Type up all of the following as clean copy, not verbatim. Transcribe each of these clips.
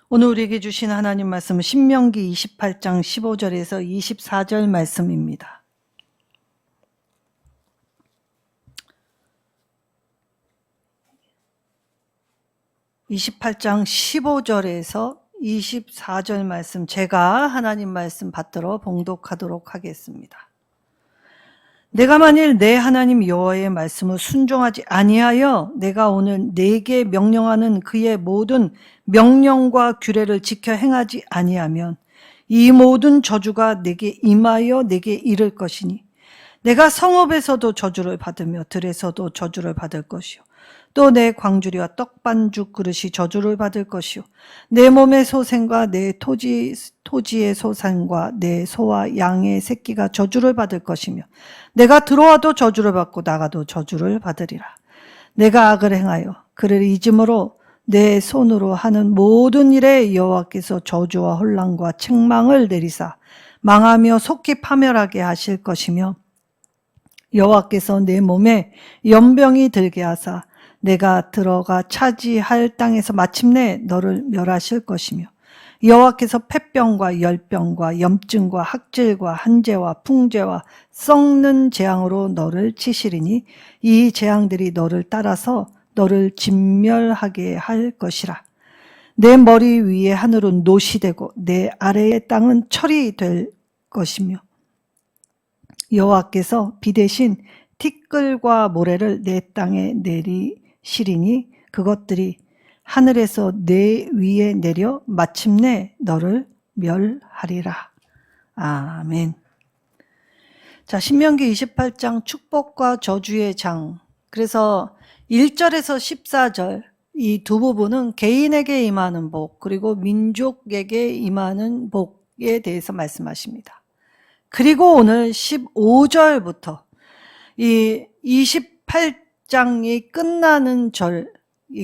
오늘 우리에게 주신 하나님 말씀은 신명기 28장 15절에서 24절 말씀입니다. (28장 15절에서 24절) 말씀, 제가 하나님 말씀 받들어 봉독하도록 하겠습니다. 내가 만일 내 하나님 여호와의 말씀을 순종하지 아니하여 내가 오늘 네게 명령하는 그의 모든 명령과 규례를 지켜 행하지 아니하면 이 모든 저주가 내게 임하여 내게 이를 것이니 내가 성읍에서도 저주를 받으며 들에서도 저주를 받을 것이요 또 내 광주리와 떡반죽 그릇이 저주를 받을 것이요 내 몸의 소생과 내 토지의 소산과 내 소와 양의 새끼가 저주를 받을 것이며 내가 들어와도 저주를 받고 나가도 저주를 받으리라. 내가 악을 행하여 그를 잊음으로 내 손으로 하는 모든 일에 여호와께서 저주와 혼란과 책망을 내리사 망하며 속히 파멸하게 하실 것이며 여호와께서 내 몸에 연병이 들게 하사 내가 들어가 차지할 땅에서 마침내 너를 멸하실 것이며 여호와께서 폐병과 열병과 염증과 학질과 한재와 풍재와 썩는 재앙으로 너를 치시리니 이 재앙들이 너를 따라서 너를 진멸하게 할 것이라. 내 머리 위에 하늘은 노시 되고 내 아래의 땅은 철이 될 것이며 여호와께서 비 대신 티끌과 모래를 내 땅에 내리시리니 그것들이 하늘에서 내 위에 내려 마침내 너를 멸하리라. 아멘. 자, 신명기 28장 축복과 저주의 장. 그래서 1절에서 14절 이 두 부분은 개인에게 임하는 복 그리고 민족에게 임하는 복에 대해서 말씀하십니다. 그리고 오늘 15절부터 이 28장이 끝나는 절,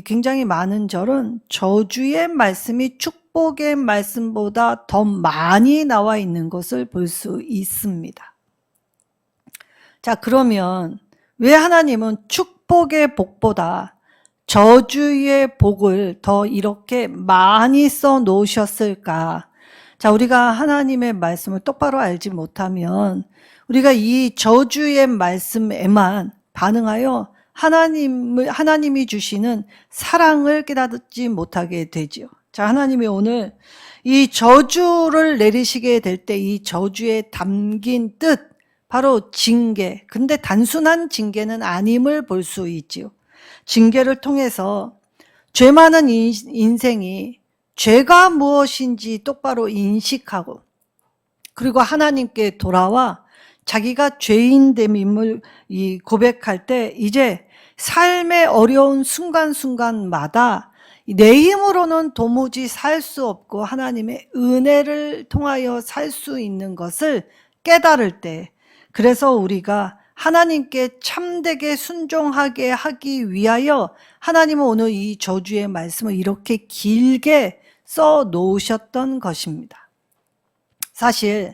굉장히 많은 절은 저주의 말씀이 축복의 말씀보다 더 많이 나와 있는 것을 볼 수 있습니다. 자, 그러면 왜 하나님은 축복의 복보다 저주의 복을 더 이렇게 많이 써 놓으셨을까? 자, 우리가 하나님의 말씀을 똑바로 알지 못하면 우리가 이 저주의 말씀에만 반응하여 하나님이 주시는 사랑을 깨닫지 못하게 되죠. 자, 하나님이 오늘 이 저주를 내리시게 될 때 이 저주에 담긴 뜻, 바로 징계. 근데 단순한 징계는 아님을 볼 수 있지요. 징계를 통해서 죄 많은 인생이 죄가 무엇인지 똑바로 인식하고 그리고 하나님께 돌아와 자기가 죄인됨임을 고백할 때 이제 삶의 어려운 순간순간마다 내 힘으로는 도무지 살 수 없고 하나님의 은혜를 통하여 살 수 있는 것을 깨달을 때, 그래서 우리가 하나님께 참되게 순종하게 하기 위하여 하나님은 오늘 이 저주의 말씀을 이렇게 길게 써 놓으셨던 것입니다. 사실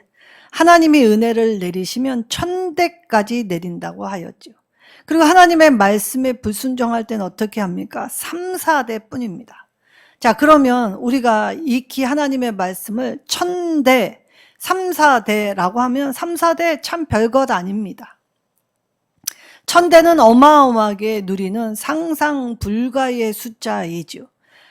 하나님이 은혜를 내리시면 1000대까지 내린다고 하였죠. 그리고 하나님의 말씀에 불순종할 때는 어떻게 합니까? 3, 4대 뿐입니다. 자, 그러면 우리가 익히 하나님의 말씀을 1000대, 3, 4대라고 하면 3, 4대 참 별것 아닙니다. 1000대는 어마어마하게 누리는 상상 불가의 숫자이죠.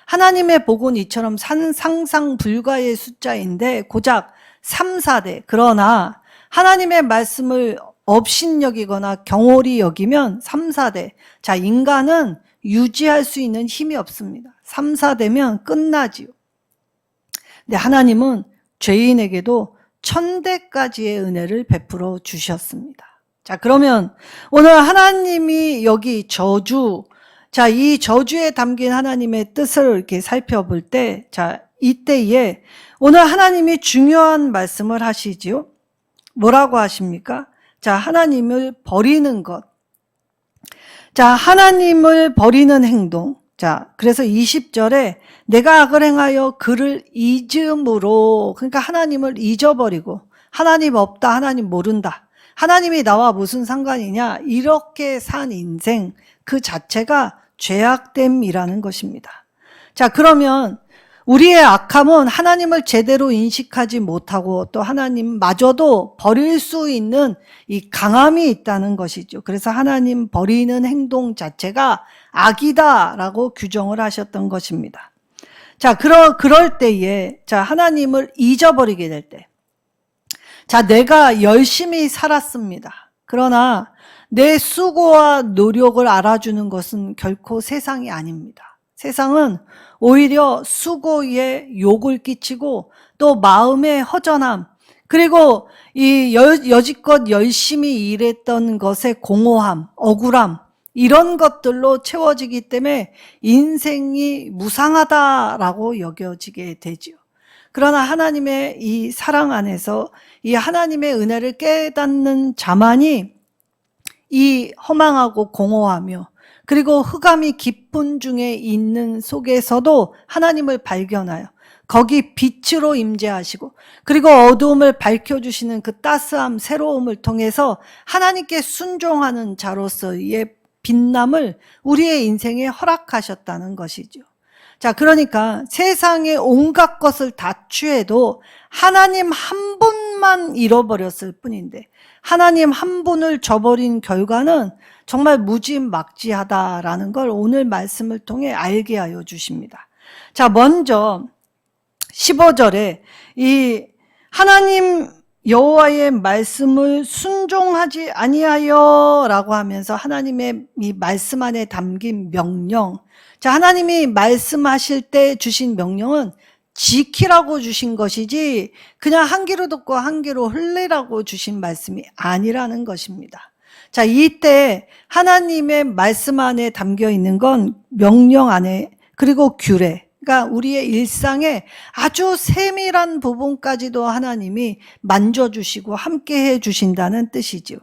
하나님의 복은 이처럼 상상 불가의 숫자인데 고작 3, 4대. 그러나 하나님의 말씀을 업신여기거나 경홀히 여기면 3, 4대. 자, 인간은 유지할 수 있는 힘이 없습니다. 3, 4대면 끝나지요. 근데 하나님은 죄인에게도 1000대까지의 은혜를 베풀어 주셨습니다. 자, 그러면 오늘 하나님이 여기 저주, 자, 이 저주에 담긴 하나님의 뜻을 이렇게 살펴볼 때, 자, 이때에 오늘 하나님이 중요한 말씀을 하시지요. 뭐라고 하십니까? 자, 하나님을 버리는 것. 자, 하나님을 버리는 행동. 자, 그래서 20절에 내가 악을 행하여 그를 잊음으로, 그러니까 하나님을 잊어버리고 하나님 없다, 하나님 모른다, 하나님이 나와 무슨 상관이냐, 이렇게 산 인생 그 자체가 죄악됨이라는 것입니다. 자, 그러면 우리의 악함은 하나님을 제대로 인식하지 못하고 또 하나님마저도 버릴 수 있는 이 강함이 있다는 것이죠. 그래서 하나님 버리는 행동 자체가 악이다라고 규정을 하셨던 것입니다. 자, 그럴 때에, 자, 하나님을 잊어버리게 될 때. 자, 내가 열심히 살았습니다. 그러나 내 수고와 노력을 알아주는 것은 결코 세상이 아닙니다. 세상은 오히려 수고에 욕을 끼치고 또 마음의 허전함, 그리고 이 여지껏 열심히 일했던 것의 공허함, 억울함, 이런 것들로 채워지기 때문에 인생이 무상하다라고 여겨지게 되죠. 그러나 하나님의 이 사랑 안에서 이 하나님의 은혜를 깨닫는 자만이 이 허망하고 공허하며 그리고 흑암이 깊은 중에 있는 속에서도 하나님을 발견하여 거기 빛으로 임재하시고 그리고 어두움을 밝혀주시는 그 따스함, 새로움을 통해서 하나님께 순종하는 자로서의 빛남을 우리의 인생에 허락하셨다는 것이죠. 자, 그러니까 세상의 온갖 것을 다 취해도 하나님 한 분만 잃어버렸을 뿐인데 하나님 한 분을 저버린 결과는 정말 무지막지하다라는 걸 오늘 말씀을 통해 알게 하여 주십니다. 자, 먼저 15절에 이 하나님 여호와의 말씀을 순종하지 아니하여라고 하면서 하나님의 이 말씀 안에 담긴 명령, 자, 하나님이 말씀하실 때 주신 명령은 지키라고 주신 것이지 그냥 한 귀로 듣고 한 귀로 흘리라고 주신 말씀이 아니라는 것입니다. 자, 이때 하나님의 말씀 안에 담겨 있는 건 명령 안에 그리고 규례, 그러니까 우리의 일상에 아주 세밀한 부분까지도 하나님이 만져주시고 함께해 주신다는 뜻이죠.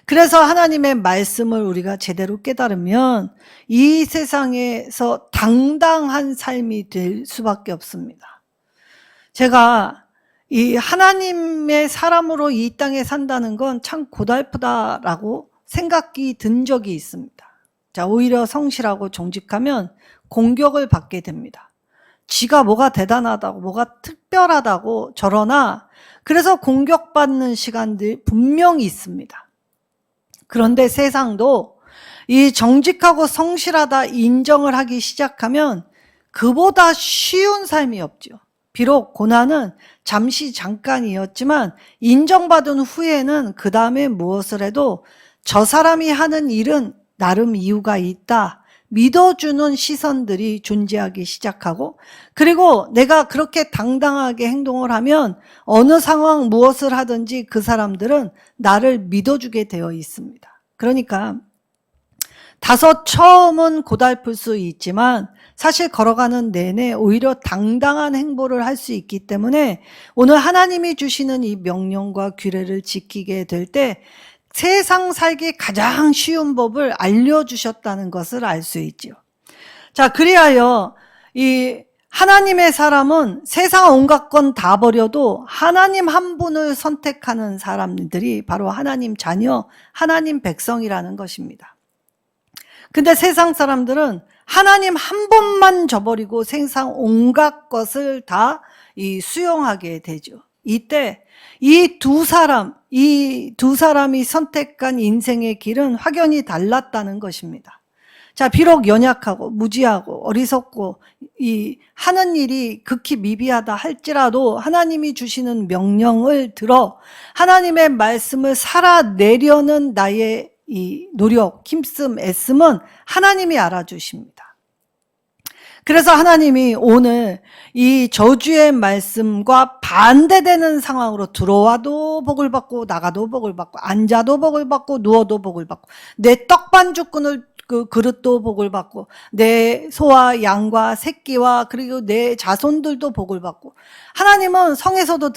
그래서 하나님의 말씀을 우리가 제대로 깨달으면 이 세상에서 당당한 삶이 될 수밖에 없습니다. 제가 이 하나님의 사람으로 이 땅에 산다는 건 참 고달프다라고 생각이 든 적이 있습니다. 자, 오히려 성실하고 정직하면 공격을 받게 됩니다. 지가 뭐가 대단하다고, 뭐가 특별하다고 저러나 그래서 공격받는 시간들이 분명히 있습니다. 그런데 세상도 이 정직하고 성실하다 인정을 하기 시작하면 그보다 쉬운 삶이 없죠. 비록 고난은 잠시 잠깐이었지만 인정받은 후에는 그 다음에 무엇을 해도 저 사람이 하는 일은 나름 이유가 있다, 믿어주는 시선들이 존재하기 시작하고 그리고 내가 그렇게 당당하게 행동을 하면 어느 상황 무엇을 하든지 그 사람들은 나를 믿어주게 되어 있습니다. 그러니까 다소 처음은 고달플 수 있지만 사실 걸어가는 내내 오히려 당당한 행보를 할 수 있기 때문에 오늘 하나님이 주시는 이 명령과 규례를 지키게 될 때 세상 살기 가장 쉬운 법을 알려주셨다는 것을 알 수 있죠. 자, 그리하여 이 하나님의 사람은 세상 온갖 건 다 버려도 하나님 한 분을 선택하는 사람들이 바로 하나님 자녀, 하나님 백성이라는 것입니다. 근데 세상 사람들은 하나님 한 분만 저버리고 세상 온갖 것을 다 수용하게 되죠. 이때 이 두 사람이 선택한 인생의 길은 확연히 달랐다는 것입니다. 자, 비록 연약하고 무지하고 어리석고 하는 일이 극히 미비하다 할지라도 하나님이 주시는 명령을 들어 하나님의 말씀을 살아내려는 나의 이 노력, 힘씀, 애씀은 하나님이 알아주십니다. 그래서 하나님이 오늘 이 저주의 말씀과 반대되는 상황으로 들어와도 복을 받고 나가도 복을 받고 앉아도 복을 받고 누워도 복을 받고 내 떡반죽꾼을 그 그릇도 복을 받고 내 소와 양과 새끼와 그리고 내 자손들도 복을 받고 하나님은 성에서도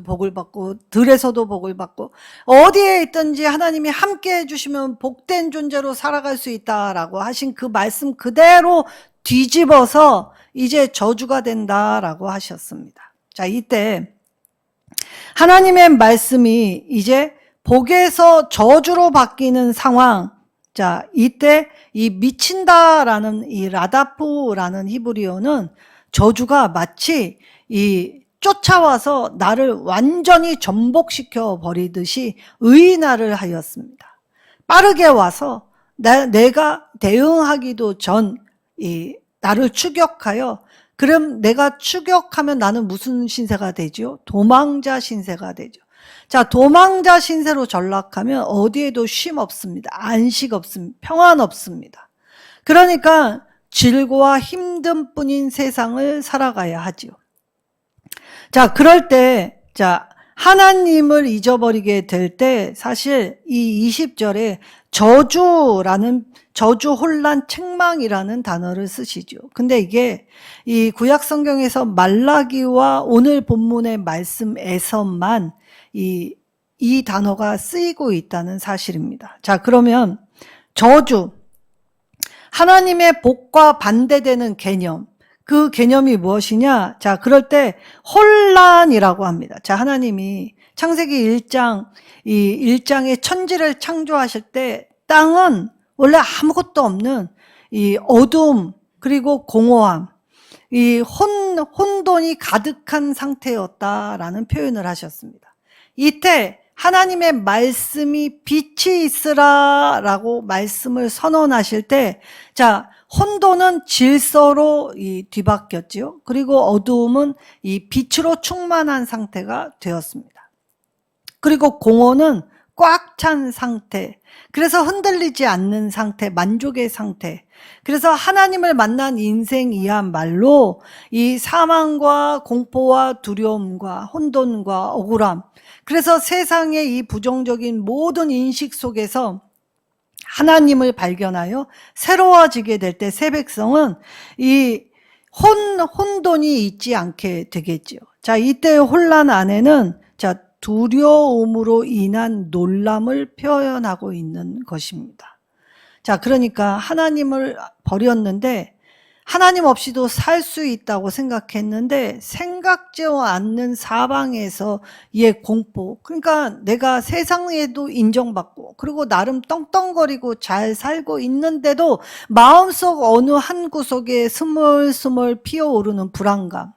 복을 받고 들에서도 복을 받고 어디에 있든지 하나님이 함께 해주시면 복된 존재로 살아갈 수 있다라고 하신 그 말씀 그대로 뒤집어서 이제 저주가 된다라고 하셨습니다. 자, 이때 하나님의 말씀이 이제 복에서 저주로 바뀌는 상황, 자, 이때 이 미친다라는 이 라다프라는 히브리어는 저주가 마치 쫓아와서 나를 완전히 전복시켜 버리듯이 의인화를 하였습니다. 빠르게 와서 내가 대응하기도 전 나를 추격하여, 그럼 내가 추격하면 나는 무슨 신세가 되죠? 도망자 신세가 되죠. 자, 도망자 신세로 전락하면 어디에도 쉼 없습니다. 안식 없습니다. 평안 없습니다. 그러니까 질고와 힘든 뿐인 세상을 살아가야 하지요. 자, 그럴 때, 하나님을 잊어버리게 될 때 사실 이 20절에 저주, 혼란, 책망이라는 단어를 쓰시죠. 근데 이게 이 구약 성경에서 말라기와 오늘 본문의 말씀에서만 이 단어가 쓰이고 있다는 사실입니다. 자, 그러면 저주, 하나님의 복과 반대되는 개념, 그 개념이 무엇이냐? 자, 그럴 때 혼란이라고 합니다. 자, 하나님이 창세기 1장의 천지를 창조하실 때 땅은 원래 아무것도 없는 이 어둠, 그리고 공허함, 이 혼돈이 가득한 상태였다라는 표현을 하셨습니다. 이때 하나님의 말씀이 빛이 있으라라고 말씀을 선언하실 때, 자, 혼돈은 질서로 뒤바뀌었지요. 그리고 어두움은 이 빛으로 충만한 상태가 되었습니다. 그리고 공허는 꽉 찬 상태, 그래서 흔들리지 않는 상태, 만족의 상태. 그래서 하나님을 만난 인생이야말로 이 사망과 공포와 두려움과 혼돈과 억울함, 그래서 세상의 이 부정적인 모든 인식 속에서 하나님을 발견하여 새로워지게 될 때 새 백성은 이 혼돈이 있지 않게 되겠죠. 자, 이때의 혼란 안에는 두려움으로 인한 놀람을 표현하고 있는 것입니다. 자, 그러니까 하나님을 버렸는데 하나님 없이도 살 수 있다고 생각했는데 생각지도 않는 사방에서의 공포, 그러니까 내가 세상에도 인정받고 그리고 나름 떵떵거리고 잘 살고 있는데도 마음속 어느 한 구석에 스멀스멀 피어오르는 불안감.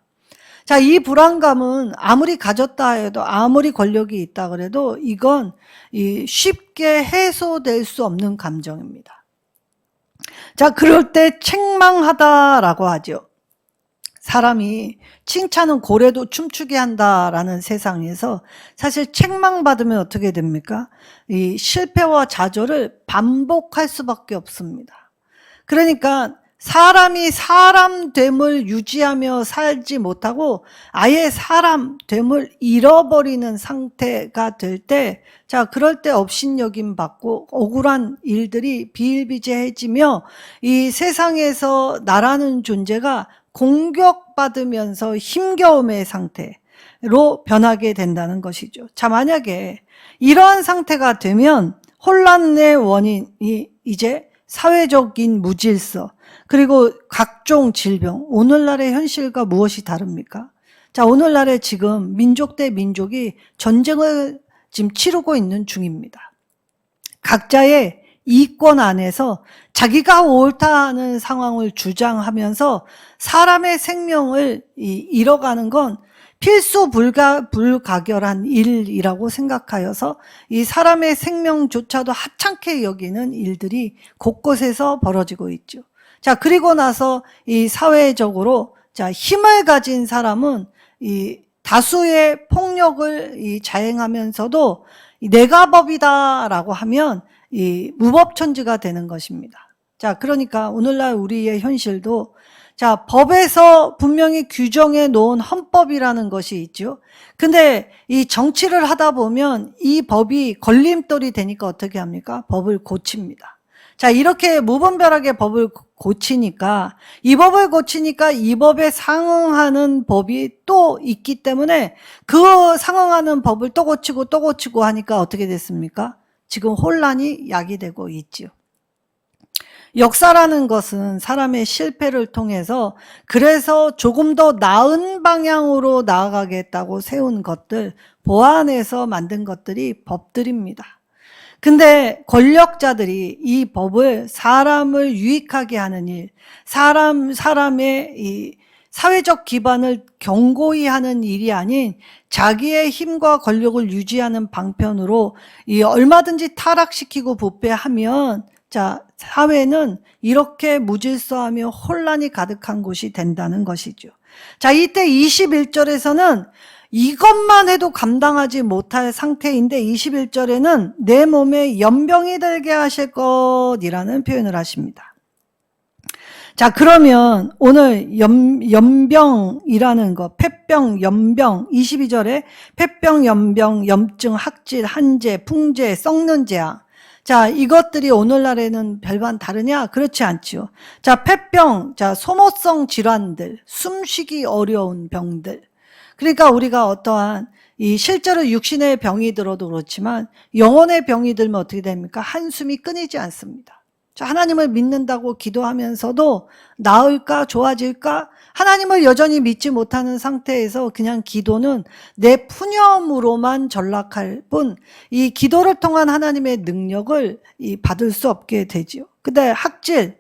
자, 이 불안감은 아무리 가졌다 해도, 아무리 권력이 있다 그래도 이건 쉽게 해소될 수 없는 감정입니다. 자, 그럴 때 책망하다라고 하죠. 사람이 칭찬은 고래도 춤추게 한다라는 세상에서 사실 책망받으면 어떻게 됩니까? 이 실패와 좌절을 반복할 수밖에 없습니다. 그러니까 사람이 사람됨을 유지하며 살지 못하고 아예 사람됨을 잃어버리는 상태가 될 때, 자, 그럴 때 업신여김 받고 억울한 일들이 비일비재해지며 이 세상에서 나라는 존재가 공격받으면서 힘겨움의 상태로 변하게 된다는 것이죠. 자, 만약에 이러한 상태가 되면 혼란의 원인이 이제 사회적인 무질서, 그리고 각종 질병, 오늘날의 현실과 무엇이 다릅니까? 자, 오늘날에 지금 민족 대 민족이 전쟁을 지금 치르고 있는 중입니다. 각자의 이권 안에서 자기가 옳다는 상황을 주장하면서 사람의 생명을 잃어가는 건 필수 불가결한 일이라고 생각하여서 이 사람의 생명조차도 하찮게 여기는 일들이 곳곳에서 벌어지고 있죠. 자, 그리고 나서 이 사회적으로 힘을 가진 사람은 이 다수의 폭력을 자행하면서도 내가 법이다라고 하면 이 무법천지가 되는 것입니다. 자, 그러니까 오늘날 우리의 현실도, 자, 법에서 분명히 규정해 놓은 헌법이라는 것이 있죠. 근데 이 정치를 하다 보면 이 법이 걸림돌이 되니까 어떻게 합니까? 법을 고칩니다. 자, 이렇게 무분별하게 법을 고치니까 이 법에 상응하는 법이 또 있기 때문에 그 상응하는 법을 또 고치고 하니까 어떻게 됐습니까? 지금 혼란이 야기되고 있지요. 역사라는 것은 사람의 실패를 통해서 그래서 조금 더 나은 방향으로 나아가겠다고 세운 것들, 보완해서 만든 것들이 법들입니다. 근데 권력자들이 이 법을 사람을 유익하게 하는 일, 사람의 사회적 기반을 견고히 하는 일이 아닌 자기의 힘과 권력을 유지하는 방편으로 얼마든지 타락시키고 부패하면 자, 사회는 이렇게 무질서하며 혼란이 가득한 곳이 된다는 것이죠. 자, 이때 21절에서는 이것만 해도 감당하지 못할 상태인데 21절에는 내 몸에 연병이 들게 하실 것이라는 표현을 하십니다. 자, 그러면 오늘 연병이라는 거, 폐병, 연병, 22절에 폐병, 연병, 염증, 학질, 한재, 풍재, 썩는 재앙. 자, 이것들이 오늘날에는 별반 다르냐? 그렇지 않죠. 자, 폐병, 자, 소모성 질환들, 숨쉬기 어려운 병들. 그러니까 우리가 어떠한 실제로 육신의 병이 들어도 그렇지만 영혼의 병이 들면 어떻게 됩니까? 한숨이 끊이지 않습니다. 자, 하나님을 믿는다고 기도하면서도 나을까? 좋아질까? 하나님을 여전히 믿지 못하는 상태에서 그냥 기도는 내 푸념으로만 전락할 뿐 이 기도를 통한 하나님의 능력을 받을 수 없게 되지요. 근데 학질.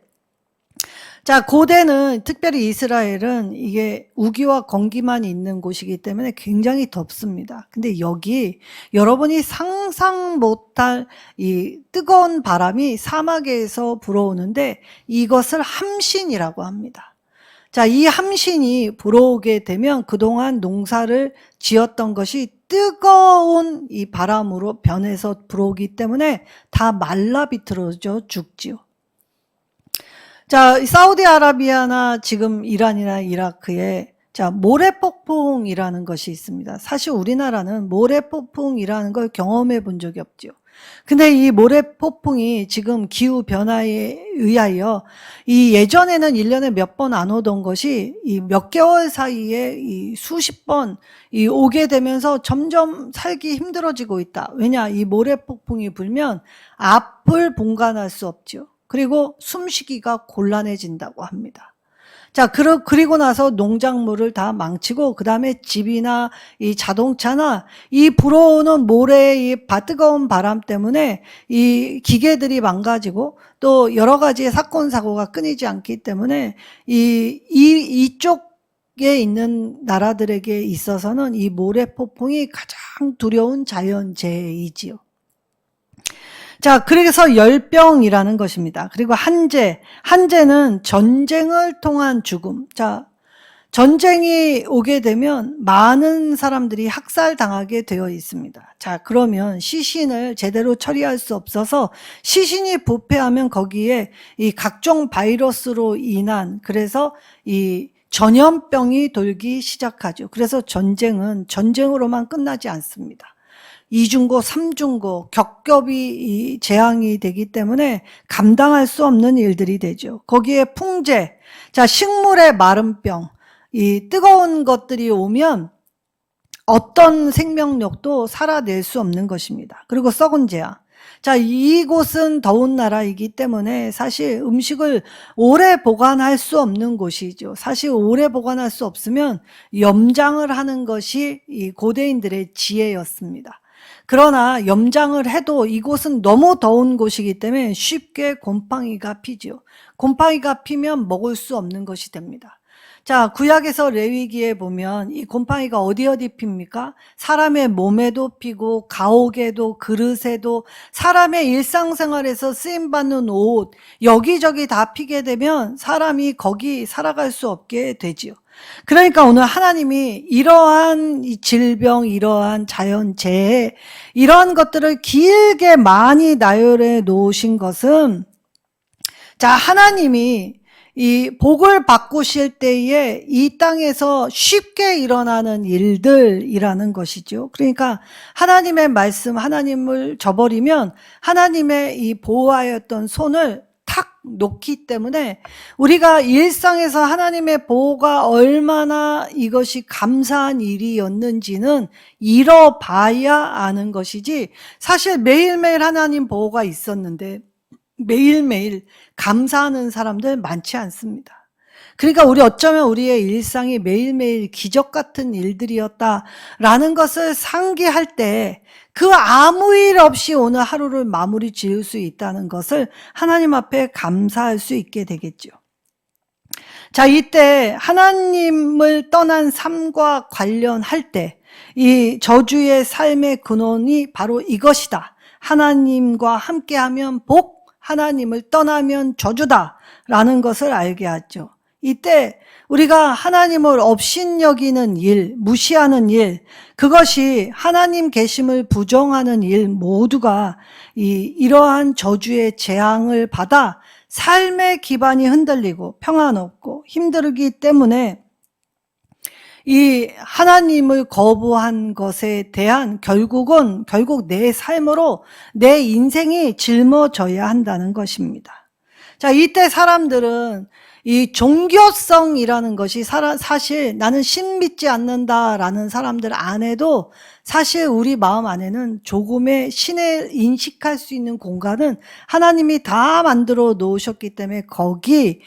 자, 고대는 특별히 이스라엘은 이게 우기와 건기만 있는 곳이기 때문에 굉장히 덥습니다. 근데 여기 여러분이 상상 못할 이 뜨거운 바람이 사막에서 불어오는데 이것을 함신이라고 합니다. 자, 이 함신이 불어오게 되면 그동안 농사를 지었던 것이 뜨거운 이 바람으로 변해서 불어오기 때문에 다 말라 비틀어져 죽지요. 자, 사우디아라비아나 지금 이란이나 이라크에 자, 모래폭풍이라는 것이 있습니다. 사실 우리나라는 모래폭풍이라는 걸 경험해 본 적이 없죠. 근데 이 모래폭풍이 지금 기후 변화에 의하여 이 예전에는 1년에 몇 번 안 오던 것이 이 몇 개월 사이에 이 수십 번 오게 되면서 점점 살기 힘들어지고 있다. 왜냐? 이 모래폭풍이 불면 앞을 봉간할 수 없죠. 그리고 숨쉬기가 곤란해진다고 합니다. 자, 그리고 나서 농작물을 다 망치고, 그 다음에 집이나 이 자동차나 이 불어오는 모래의 이 뜨거운 바람 때문에 이 기계들이 망가지고 또 여러 가지의 사건, 사고가 끊이지 않기 때문에 이쪽에 있는 나라들에게 있어서는 이 모래폭풍이 가장 두려운 자연재해이지요. 자, 그래서 열병이라는 것입니다. 그리고 한재는 전쟁을 통한 죽음. 자, 전쟁이 오게 되면 많은 사람들이 학살당하게 되어 있습니다. 자, 그러면 시신을 제대로 처리할 수 없어서 시신이 부패하면 거기에 이 각종 바이러스로 인한 그래서 이 전염병이 돌기 시작하죠. 그래서 전쟁은 전쟁으로만 끝나지 않습니다. 2중고, 3중고 겹겹이 재앙이 되기 때문에 감당할 수 없는 일들이 되죠. 거기에 풍재, 자, 식물의 마름병, 이 뜨거운 것들이 오면 어떤 생명력도 살아낼 수 없는 것입니다. 그리고 썩은 재앙. 자, 이곳은 더운 나라이기 때문에 사실 음식을 오래 보관할 수 없는 곳이죠. 사실 오래 보관할 수 없으면 염장을 하는 것이 이 고대인들의 지혜였습니다. 그러나 염장을 해도 이곳은 너무 더운 곳이기 때문에 쉽게 곰팡이가 피죠. 곰팡이가 피면 먹을 수 없는 것이 됩니다. 자, 구약에서 레위기에 보면 이 곰팡이가 어디 핍니까? 사람의 몸에도 피고 가옥에도 그릇에도 사람의 일상생활에서 쓰임받는 옷 여기저기 다 피게 되면 사람이 거기 살아갈 수 없게 되지요. 그러니까 오늘 하나님이 이러한 질병, 이러한 자연재해, 이러한 것들을 길게 많이 나열해 놓으신 것은 자, 하나님이 이 복을 바꾸실 때에 이 땅에서 쉽게 일어나는 일들이라는 것이죠. 그러니까 하나님의 말씀, 하나님을 저버리면 하나님의 이 보호하였던 손을 탁 놓기 때문에 우리가 일상에서 하나님의 보호가 얼마나 이것이 감사한 일이었는지는 잃어봐야 아는 것이지 사실 매일매일 하나님 보호가 있었는데 매일매일 감사하는 사람들 많지 않습니다. 그러니까 우리 어쩌면 우리의 일상이 매일매일 기적 같은 일들이었다라는 것을 상기할 때 그 아무 일 없이 오늘 하루를 마무리 지을 수 있다는 것을 하나님 앞에 감사할 수 있게 되겠죠. 자, 이때 하나님을 떠난 삶과 관련할 때 이 저주의 삶의 근원이 바로 이것이다. 하나님과 함께하면 복, 하나님을 떠나면 저주다 라는 것을 알게 하죠. 이때 우리가 하나님을 업신여기는 일, 무시하는 일, 그것이 하나님 계심을 부정하는 일 모두가 이러한 저주의 재앙을 받아 삶의 기반이 흔들리고 평안없고 힘들기 때문에 이 하나님을 거부한 것에 대한 결국 내 삶으로 내 인생이 짊어져야 한다는 것입니다. 자, 이때 사람들은 이 종교성이라는 것이 사실 나는 신 믿지 않는다라는 사람들 안에도 사실 우리 마음 안에는 조금의 신을 인식할 수 있는 공간은 하나님이 다 만들어 놓으셨기 때문에 거기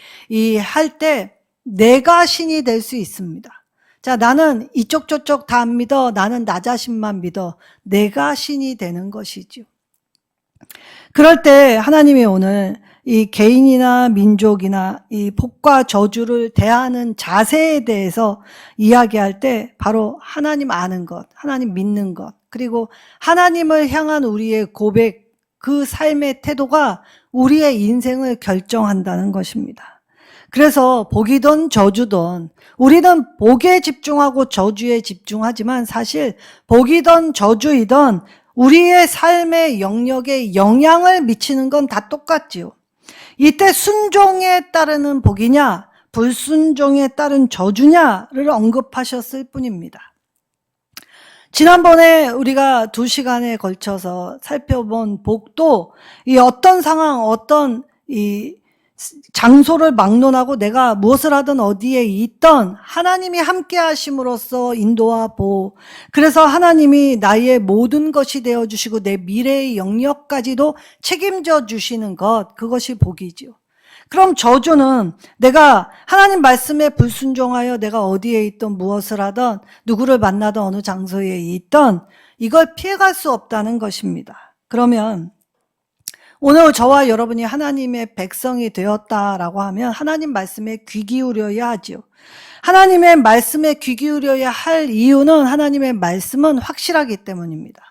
할 때 내가 신이 될 수 있습니다. 자, 나는 이쪽 저쪽 다 안 믿어. 나는 나 자신만 믿어. 내가 신이 되는 것이죠. 그럴 때 하나님이 오늘 이 개인이나 민족이나 이 복과 저주를 대하는 자세에 대해서 이야기할 때 바로 하나님 아는 것, 하나님 믿는 것, 그리고 하나님을 향한 우리의 고백, 그 삶의 태도가 우리의 인생을 결정한다는 것입니다. 그래서 복이든 저주든 우리는 복에 집중하고 저주에 집중하지만 사실 복이든 저주이든 우리의 삶의 영역에 영향을 미치는 건 다 똑같지요. 이때 순종에 따르는 복이냐 불순종에 따른 저주냐를 언급하셨을 뿐입니다. 지난번에 우리가 2시간에 걸쳐서 살펴본 복도 이 어떤 상황, 어떤 이 장소를 막론하고 내가 무엇을 하든 어디에 있던 하나님이 함께 하심으로써 인도와 보호, 그래서 하나님이 나의 모든 것이 되어주시고 내 미래의 영역까지도 책임져 주시는 것, 그것이 복이죠. 그럼 저주는 내가 하나님 말씀에 불순종하여 내가 어디에 있든 무엇을 하든 누구를 만나든 어느 장소에 있든 이걸 피해갈 수 없다는 것입니다. 그러면 오늘 저와 여러분이 하나님의 백성이 되었다라고 하면 하나님 말씀에 귀 기울여야 하죠. 하나님의 말씀에 귀 기울여야 할 이유는 하나님의 말씀은 확실하기 때문입니다.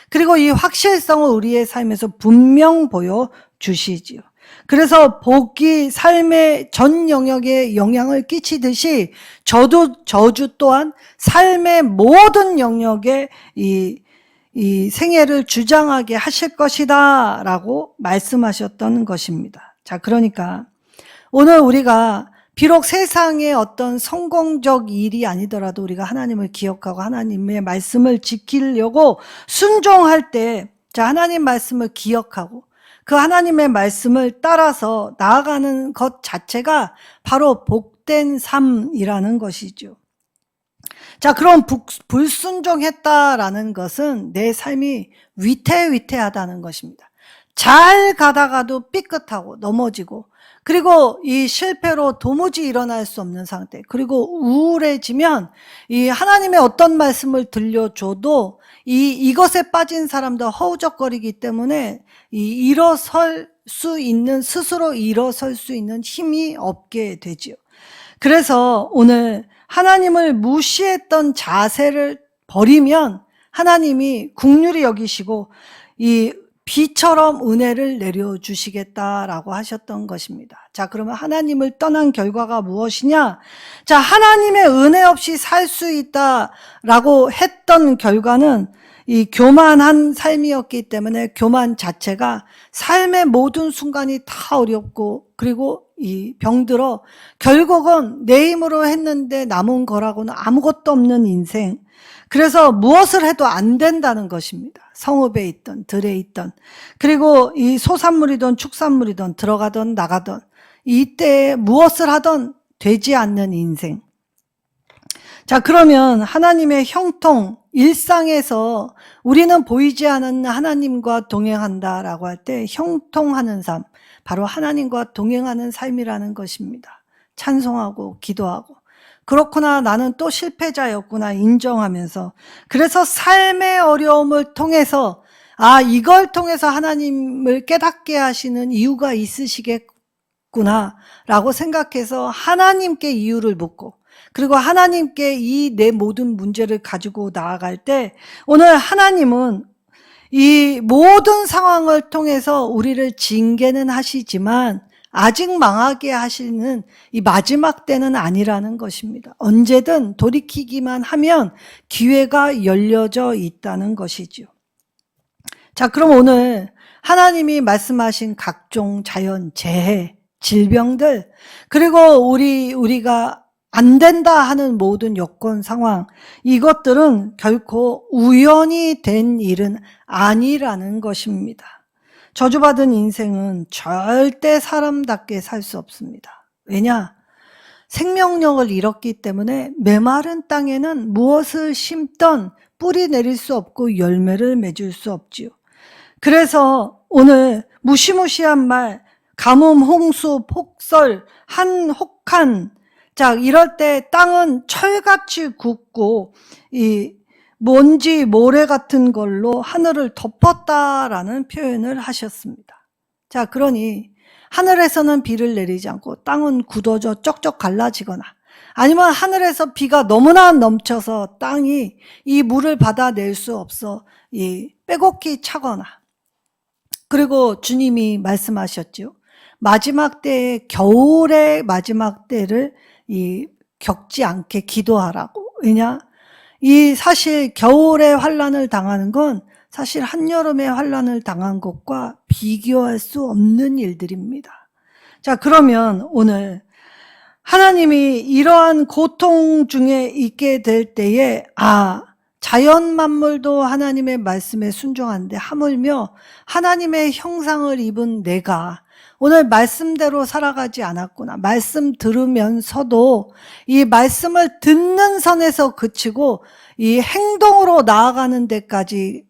그리고 이 확실성을 우리의 삶에서 분명 보여주시지요. 그래서 복이 삶의 전 영역에 영향을 끼치듯이 저주 또한 삶의 모든 영역에 이 생애를 주장하게 하실 것이다 라고 말씀하셨던 것입니다. 자, 그러니까 오늘 우리가 비록 세상의 어떤 성공적 일이 아니더라도 우리가 하나님을 기억하고 하나님의 말씀을 지키려고 순종할 때, 자, 하나님 말씀을 기억하고 그 하나님의 말씀을 따라서 나아가는 것 자체가 바로 복된 삶이라는 것이죠. 자, 그럼 불순종했다라는 것은 내 삶이 위태위태하다는 것입니다. 잘 가다가도 삐끗하고 넘어지고, 그리고 이 실패로 도무지 일어날 수 없는 상태, 그리고 우울해지면 이 하나님의 어떤 말씀을 들려줘도 이것에 빠진 사람도 허우적거리기 때문에 일어설 수 있는, 스스로 일어설 수 있는 힘이 없게 되지요. 그래서 오늘 하나님을 무시했던 자세를 버리면 하나님이 긍휼히 여기시고 이 비처럼 은혜를 내려주시겠다라고 하셨던 것입니다. 자, 그러면 하나님을 떠난 결과가 무엇이냐? 자, 하나님의 은혜 없이 살 수 있다라고 했던 결과는 이 교만한 삶이었기 때문에 교만 자체가 삶의 모든 순간이 다 어렵고, 그리고 이 병들어 결국은 내 힘으로 했는데 남은 거라고는 아무것도 없는 인생. 그래서 무엇을 해도 안 된다는 것입니다. 성읍에 있던 들에 있던, 그리고 이 소산물이든 축산물이든 들어가든 나가든 이때 무엇을 하든 되지 않는 인생. 자, 그러면 하나님의 형통, 일상에서 우리는 보이지 않는 하나님과 동행한다라고 할 때 형통하는 삶, 바로 하나님과 동행하는 삶이라는 것입니다. 찬송하고 기도하고, 그렇구나, 나는 또 실패자였구나 인정하면서, 그래서 삶의 어려움을 통해서 이걸 통해서 하나님을 깨닫게 하시는 이유가 있으시겠구나 있구나라고 생각해서 하나님께 이유를 묻고, 그리고 하나님께 이 내 모든 문제를 가지고 나아갈 때, 오늘 하나님은 이 모든 상황을 통해서 우리를 징계는 하시지만 아직 망하게 하시는 이 마지막 때는 아니라는 것입니다. 언제든 돌이키기만 하면 기회가 열려져 있다는 것이죠. 자, 그럼 오늘 하나님이 말씀하신 각종 자연 재해, 질병들, 그리고 우리가 안 된다 하는 모든 여건 상황, 이것들은 결코 우연히 된 일은 아니라는 것입니다. 저주받은 인생은 절대 사람답게 살 수 없습니다. 왜냐? 생명력을 잃었기 때문에 메마른 땅에는 무엇을 심던 뿌리 내릴 수 없고 열매를 맺을 수 없지요. 그래서 오늘 무시무시한 말, 가뭄, 홍수, 폭설, 혹한, 자, 이럴 때 땅은 철같이 굳고 이 먼지, 모래 같은 걸로 하늘을 덮었다라는 표현을 하셨습니다. 자, 그러니 하늘에서는 비를 내리지 않고 땅은 굳어져 쩍쩍 갈라지거나, 아니면 하늘에서 비가 너무나 넘쳐서 땅이 이 물을 받아낼 수 없어 빼곡히 차거나, 그리고 주님이 말씀하셨죠. 마지막 때에, 겨울의 마지막 때를 겪지 않게 기도하라고. 왜냐? 사실 겨울에 환난을 당하는 건 사실 한여름에 환난을 당한 것과 비교할 수 없는 일들입니다. 자, 그러면 오늘 하나님이 이러한 고통 중에 있게 될 때에, 자연 만물도 하나님의 말씀에 순종하는데 하물며 하나님의 형상을 입은 내가 오늘 말씀대로 살아가지 않았구나. 말씀 들으면서도 이 말씀을 듣는 선에서 그치고 이 행동으로 나아가는 데까지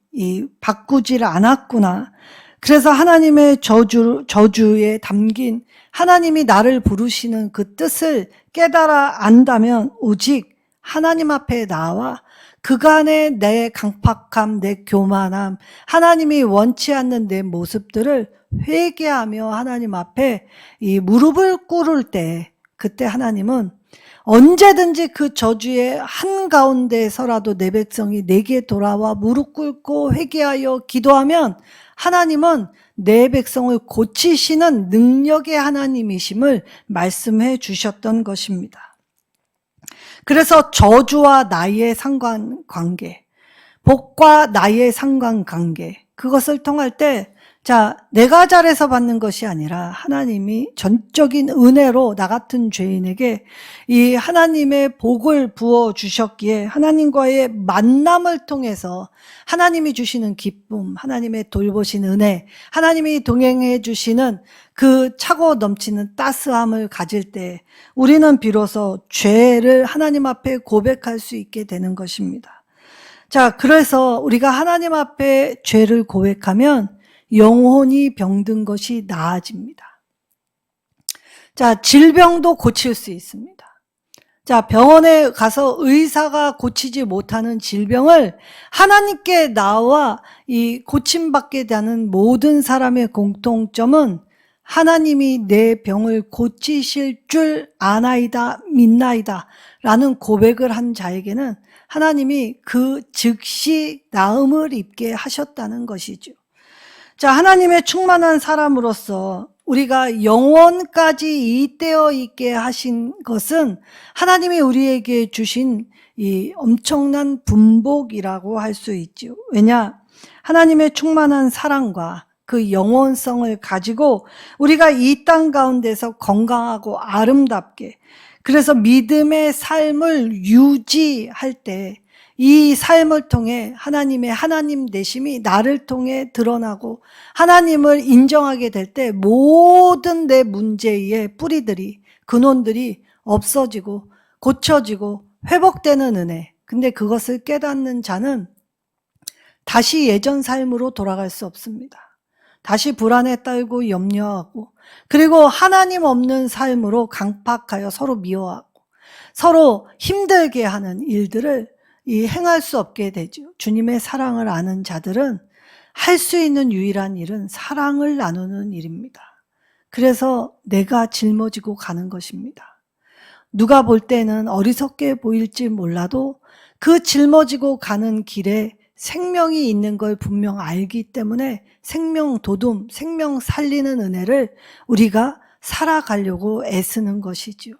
바꾸질 않았구나. 그래서 하나님의 저주에 담긴 하나님이 나를 부르시는 그 뜻을 깨달아 안다면 오직 하나님 앞에 나와 그간의 내 강팍함, 내 교만함, 하나님이 원치 않는 내 모습들을 회개하며 하나님 앞에 이 무릎을 꿇을 때, 그때 하나님은 언제든지 그 저주의 한가운데서라도 내 백성이 내게 돌아와 무릎 꿇고 회개하여 기도하면 하나님은 내 백성을 고치시는 능력의 하나님이심을 말씀해 주셨던 것입니다. 그래서 저주와 나의 상관관계, 복과 나의 상관관계, 그것을 통할 때, 자, 내가 잘해서 받는 것이 아니라 하나님이 전적인 은혜로 나 같은 죄인에게 이 하나님의 복을 부어 주셨기에 하나님과의 만남을 통해서 하나님이 주시는 기쁨, 하나님의 돌보신 은혜, 하나님이 동행해 주시는 그 차고 넘치는 따스함을 가질 때 우리는 비로소 죄를 하나님 앞에 고백할 수 있게 되는 것입니다. 자, 그래서 우리가 하나님 앞에 죄를 고백하면 영혼이 병든 것이 나아집니다. 자, 질병도 고칠 수 있습니다. 자, 병원에 가서 의사가 고치지 못하는 질병을 하나님께 나와 이 고침받게 되는 모든 사람의 공통점은 하나님이 내 병을 고치실 줄 아나이다, 믿나이다 라는 고백을 한 자에게는 하나님이 그 즉시 나음을 입게 하셨다는 것이죠. 자, 하나님의 충만한 사람으로서 우리가 영원까지 잇대어 있게 하신 것은 하나님이 우리에게 주신 이 엄청난 분복이라고 할 수 있죠. 왜냐? 하나님의 충만한 사랑과 그 영원성을 가지고 우리가 이 땅 가운데서 건강하고 아름답게, 그래서 믿음의 삶을 유지할 때 이 삶을 통해 하나님의 하나님 되심이 나를 통해 드러나고 하나님을 인정하게 될 때 모든 내 문제의 뿌리들이, 근원들이 없어지고 고쳐지고 회복되는 은혜. 근데 그것을 깨닫는 자는 다시 예전 삶으로 돌아갈 수 없습니다. 다시 불안에 떨고 염려하고, 그리고 하나님 없는 삶으로 강팍하여 서로 미워하고 서로 힘들게 하는 일들을 행할 수 없게 되죠. 주님의 사랑을 아는 자들은 할 수 있는 유일한 일은 사랑을 나누는 일입니다. 그래서 내가 짊어지고 가는 것입니다. 누가 볼 때는 어리석게 보일지 몰라도 그 짊어지고 가는 길에 생명이 있는 걸 분명 알기 때문에 생명 도둠, 생명 살리는 은혜를 우리가 살아가려고 애쓰는 것이지요.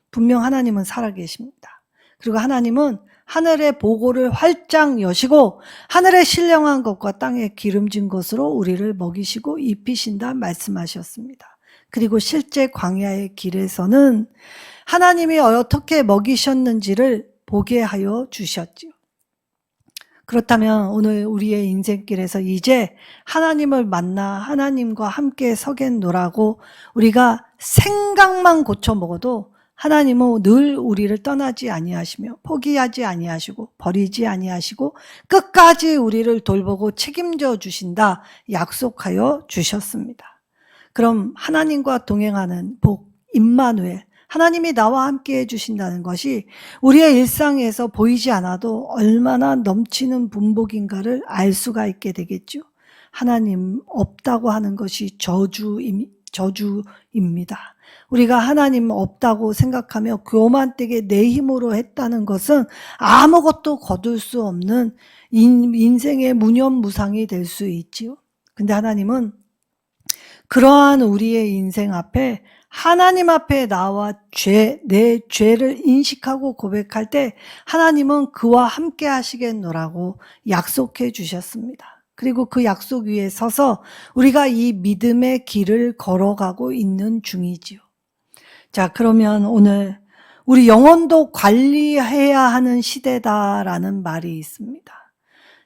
분명 하나님은 살아계십니다. 그리고 하나님은 하늘의 보고를 활짝 여시고 하늘의 신령한 것과 땅에 기름진 것으로 우리를 먹이시고 입히신다 말씀하셨습니다. 그리고 실제 광야의 길에서는 하나님이 어떻게 먹이셨는지를 보게 하여 주셨지요. 그렇다면 오늘 우리의 인생길에서 이제 하나님을 만나 하나님과 함께 서겠노라고 우리가 생각만 고쳐 먹어도 하나님은 늘 우리를 떠나지 아니하시며 포기하지 아니하시고 버리지 아니하시고 끝까지 우리를 돌보고 책임져 주신다 약속하여 주셨습니다. 그럼 하나님과 동행하는 복 임마누엘, 하나님이 나와 함께 해주신다는 것이 우리의 일상에서 보이지 않아도 얼마나 넘치는 분복인가를 알 수가 있게 되겠죠. 하나님 없다고 하는 것이 저주입니다. 우리가 하나님 없다고 생각하며 교만되게 내 힘으로 했다는 것은 아무것도 거둘 수 없는 인생의 무념무상이 될 수 있지요. 근데 하나님은 그러한 우리의 인생 앞에 하나님 앞에 나와 내 죄를 인식하고 고백할 때 하나님은 그와 함께 하시겠노라고 약속해 주셨습니다. 그리고 그 약속 위에 서서 우리가 이 믿음의 길을 걸어가고 있는 중이지요. 자, 그러면 오늘 우리 영혼도 관리해야 하는 시대다라는 말이 있습니다.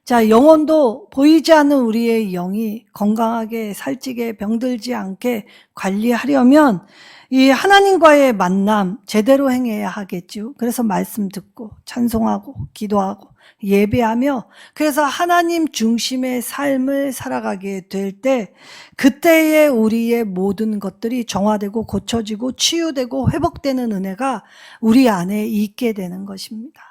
자, 영혼도 보이지 않는 우리의 영이 건강하게 살찌게 병들지 않게 관리하려면 이 하나님과의 만남 제대로 행해야 하겠죠. 그래서 말씀 듣고 찬송하고 기도하고 예배하며 그래서 하나님 중심의 삶을 살아가게 될 때 그때의 우리의 모든 것들이 정화되고 고쳐지고 치유되고 회복되는 은혜가 우리 안에 있게 되는 것입니다.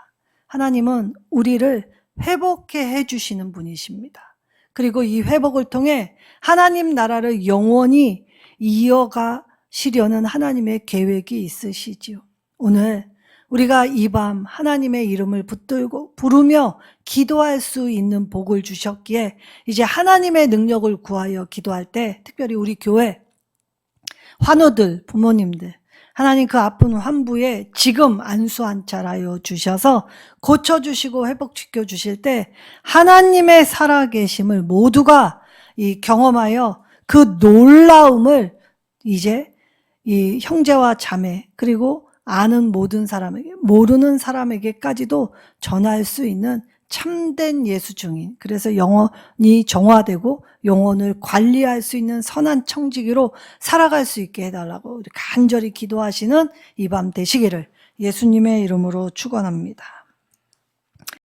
하나님은 우리를 회복해 해주시는 분이십니다. 그리고 이 회복을 통해 하나님 나라를 영원히 이어가시려는 하나님의 계획이 있으시지요. 오늘 우리가 이 밤 하나님의 이름을 붙들고 부르며 기도할 수 있는 복을 주셨기에 이제 하나님의 능력을 구하여 기도할 때 특별히 우리 교회 환우들, 부모님들 하나님 그 아픈 환부에 지금 안수안찰하여 주셔서 고쳐주시고 회복시켜 주실 때 하나님의 살아계심을 모두가 경험하여 그 놀라움을 이제 이 형제와 자매 그리고 아는 모든 사람에게 모르는 사람에게까지도 전할 수 있는 참된 예수 증인, 그래서 영혼이 정화되고 영혼을 관리할 수 있는 선한 청지기로 살아갈 수 있게 해달라고 간절히 기도하시는 이 밤 되시기를 예수님의 이름으로 축원합니다.